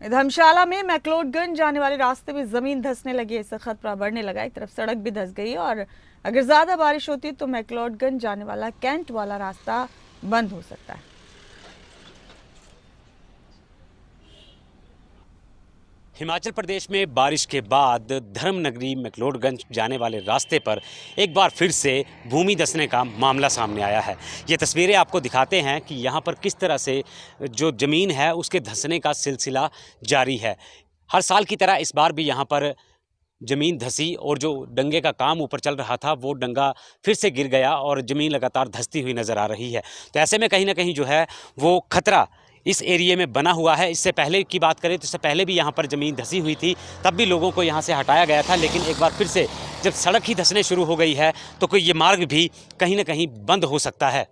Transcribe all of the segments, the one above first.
धर्मशाला में मैक्लोडगंज जाने वाले रास्ते में जमीन धंसने लगी। इससे खतरा बढ़ने लगा। एक तरफ सड़क भी धंस गई और अगर ज्यादा बारिश होती तो मैक्लोडगंज जाने वाला कैंट वाला रास्ता बंद हो सकता है। हिमाचल प्रदेश में बारिश के बाद धर्मनगरी मैक्लोडगंज जाने वाले रास्ते पर एक बार फिर से भूमि धंसने का मामला सामने आया है। ये तस्वीरें आपको दिखाते हैं कि यहाँ पर किस तरह से जो ज़मीन है उसके धंसने का सिलसिला जारी है। हर साल की तरह इस बार भी यहाँ पर ज़मीन धंसी और जो डंगे का काम ऊपर चल रहा था वो डंगा फिर से गिर गया और ज़मीन लगातार धंसती हुई नज़र आ रही है। तो ऐसे में कहीं ना कहीं जो है वो खतरा इस एरिए में बना हुआ है। इससे पहले की बात करें तो इससे पहले भी यहाँ पर ज़मीन धंसी हुई थी, तब भी लोगों को यहाँ से हटाया गया था। लेकिन एक बार फिर से जब सड़क ही धंसने शुरू हो गई है तो कोई ये मार्ग भी कहीं ना कहीं बंद हो सकता है।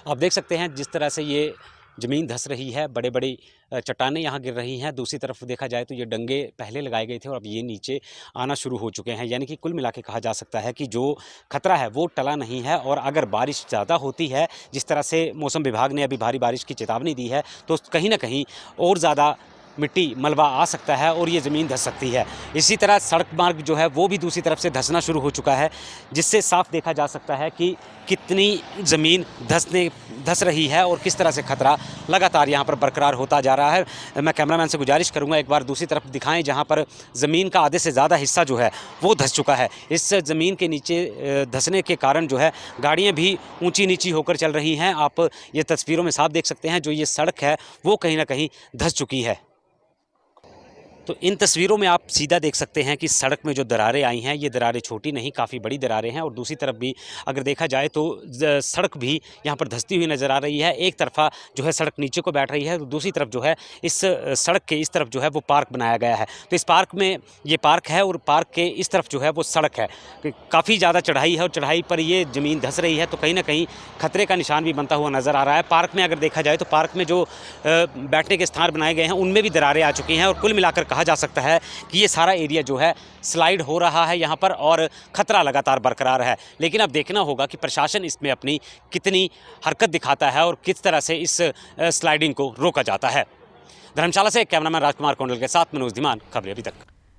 आप देख सकते हैं जिस तरह से ये ज़मीन धंस रही है, बड़े बड़ी चट्टानें यहाँ गिर रही हैं। दूसरी तरफ देखा जाए तो ये डंगे पहले लगाए गए थे और अब ये नीचे आना शुरू हो चुके हैं। यानी कि कुल मिला के कहा जा सकता है कि जो खतरा है वो टला नहीं है। और अगर बारिश ज़्यादा होती है, जिस तरह से मौसम विभाग ने अभी भारी बारिश की चेतावनी दी है, तो कहीं ना कहीं और ज़्यादा मिट्टी मलबा आ सकता है और ये ज़मीन धंस सकती है। इसी तरह सड़क मार्ग जो है वो भी दूसरी तरफ से धंसना शुरू हो चुका है, जिससे साफ देखा जा सकता है कि कितनी ज़मीन धंस रही है और किस तरह से खतरा लगातार यहाँ पर बरकरार होता जा रहा है। मैं कैमरामैन से गुजारिश करूँगा एक बार दूसरी तरफ दिखाएं, जहाँ पर ज़मीन का आधे से ज़्यादा हिस्सा जो है वो धंस चुका है। इस ज़मीन के नीचे धंसने के कारण जो है गाड़ियाँ भी ऊँची नीची होकर चल रही हैं। आप ये तस्वीरों में साफ देख सकते हैं, जो ये सड़क है वो कहीं ना कहीं धंस चुकी है। तो इन तस्वीरों में आप सीधा देख सकते हैं कि सड़क में जो दरारें आई हैं ये दरारें छोटी नहीं, काफ़ी बड़ी दरारें हैं। और दूसरी तरफ भी अगर देखा जाए तो सड़क भी यहाँ पर धंसती हुई नज़र आ रही है। एक तरफा जो है सड़क नीचे को बैठ रही है, तो दूसरी तरफ जो है इस सड़क के इस तरफ जो है वो पार्क बनाया गया है। तो इस पार्क में ये पार्क है और पार्क के इस तरफ जो है वो सड़क है। काफ़ी ज़्यादा चढ़ाई है और चढ़ाई पर ये ज़मीन धंस रही है, तो कहीं ना कहीं खतरे का निशान भी बनता हुआ नज़र आ रहा है। पार्क में अगर देखा जाए तो पार्क में जो बैठने के स्थान बनाए गए हैं उनमें भी दरारें आ चुकी हैं। और कुल मिलाकर कहा जा सकता है कि ये सारा एरिया जो है स्लाइड हो रहा है यहाँ पर और खतरा लगातार बरकरार है। लेकिन अब देखना होगा कि प्रशासन इसमें अपनी कितनी हरकत दिखाता है और किस तरह से इस स्लाइडिंग को रोका जाता है। धर्मशाला से कैमरामैन राजकुमार कोंडल के साथ मनोज धीमान, खबरें अभी तक।